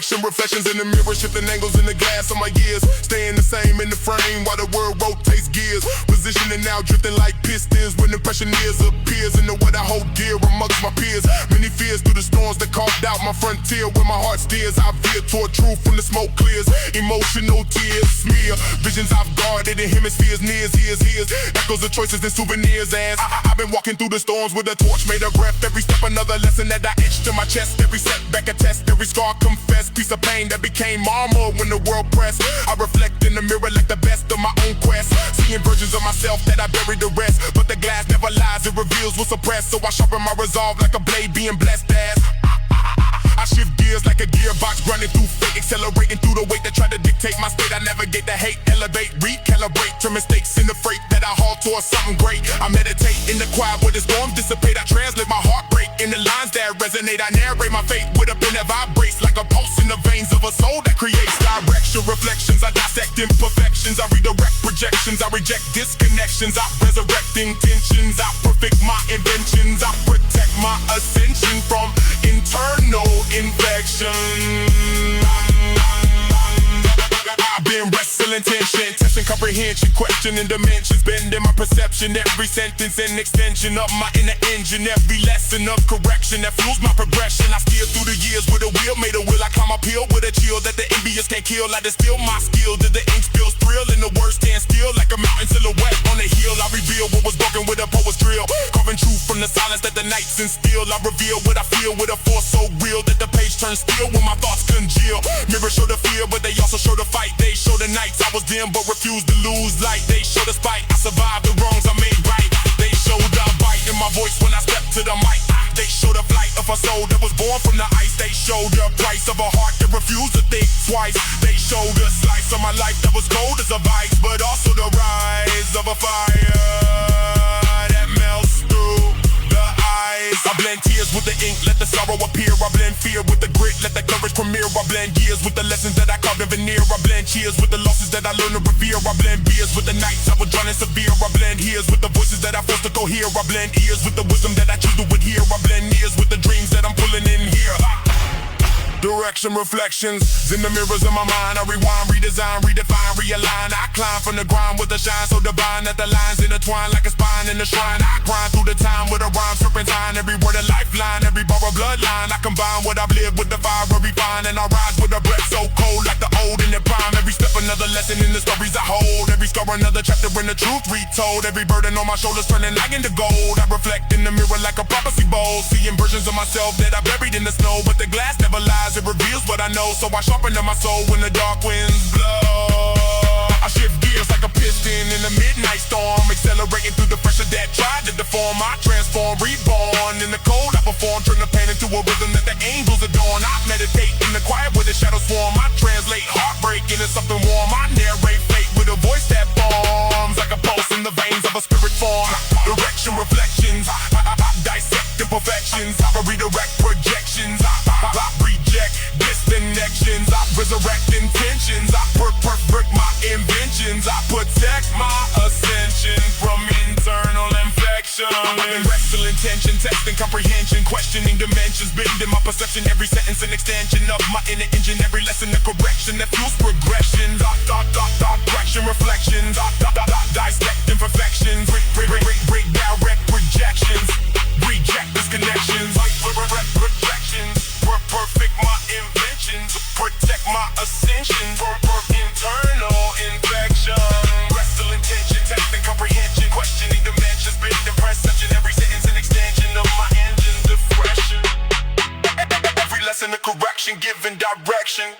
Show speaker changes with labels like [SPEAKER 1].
[SPEAKER 1] Direction, reflections in the mirror, shifting angles in the glass of my years. Staying the same in the frame while the world rotates gears. Positioning now, drifting like pistons when impression nears appears. And know what I hold dear amongst my peers. Many fears through the storms that carved out my frontier. Where my heart steers, I veer toward truth when the smoke clears. Emotional tears smear, visions I've guarded in hemispheres. Nears, hears echoes of choices and souvenirs. As I've been walking through the storms with a torch made of breath. Every step another lesson that I etched to my chest. Every setback a test, every scar confess. Piece of pain that became armor when the world pressed. I reflect in the mirror like the best of my own quest. Seeing versions of myself that I buried the rest. But the glass never lies, it reveals what's suppressed. So I sharpen my resolve like a blade being blessed as I shift gears like a gearbox, grinding through fate, accelerating through the weight that try to dictate my state. I navigate the hate, elevate, recalibrate, turn mistakes into freight that I haul towards something great. I meditate in the quiet where the storms dissipate. I translate my heartbreak in the lines that resonate. I narrate my fate with a pen that vibrates like a pulse in the veins of a soul that creates direction, reflections. I dissect imperfections, I redirect projections, I reject disconnections, I resurrect intentions, I perfect my inventions, I protect my ascension from internal infection. I've been wrestling tension, testing comprehension, questioning dimensions, bending my perception. Every sentence an extension of my inner engine, every lesson of correction that fuels my progression. I steer through the years with a wheel, made a will. I climb uphill with a chill that the envious can't kill. I distill my skill till the ink spills, thrill in the words stand still like a mountain silhouette on a hill. I reveal what was broken with a poet's drill, carving truth from the silence that the nights instill. I reveal what I feel with a force so real that the page turns steel when my thoughts congeal. Mirrors show the fear, but they also show the fight. They show the nights I was dim but refused to lose light. They show the spite, I survived the wrongs I made right. They show the bite in my voice when I step to the mic. They show the flight of a soul that was born from the ice. They show the price of a heart that refused to think twice. They show the slice of my life that was cold as a vice, but also the rise of a fire that melts through the ice. I blend tears with the ink, let the sorrow appear. I blend fear with the grit, let the courage premiere. I blend years with the lessons that I carved in veneer. I blend cheers with the losses that I learned to revere. I blend beers with the nights I was drowning severe. I blend hears with the voices that I forced to cohere. I blend ears with the wisdom that I choose to adhere. I blend ears with the dreams that I'm pulling in here. Direction, reflections in the mirrors of my mind. I rewind, redesign, redefine, realign. I climb from the ground with a shine so divine that the lines intertwine like a spine in the shrine. I grind through the time with a rhyme serpentine. Every word a lifeline, every bar a bloodline. I combine what I've lived with the fire I refine, and I rise with a breath so cold like the old in the prime. Every step another lesson in the stories I hold. Every scar another chapter in the truth retold. Every burden on my shoulders turning like into gold. I reflect in the mirror like a prophecy bowl, seeing versions of myself that I buried in the snow. But the glass never lies, it reveals what I know. So I sharpen my soul when the dark winds blow. I shift gears like a piston in a midnight storm, accelerating through the pressure that tried to deform. I transform, reborn in the cold. I perform, turn the pain into a rhythm that the angels adorn. I meditate in the quiet where the shadows swarm. I translate heartbreak into something warm. I narrate fate with a voice that forms like a pulse in the veins of a spirit form. Direction, reflections, I dissect imperfections. I redirect projections. I reject disconnections. I resurrect intentions. I perfect my inventions. I protect my ascension from internal infection. I'm in wrestle intention, testing comprehension, questioning dimensions, bending my perception. Every sentence an extension of my inner engine. Every lesson a correction that fuels progression. Direction, reflections. Dissect imperfections. Break direct projections. Reject disconnections. Projections. Perfect my inventions. Protect my ascension from internal infection. Wrestle intention, testing comprehension, questioning dimensions, bending perception. Every sentence an extension of my engine's depression. Every lesson a correction, giving direction.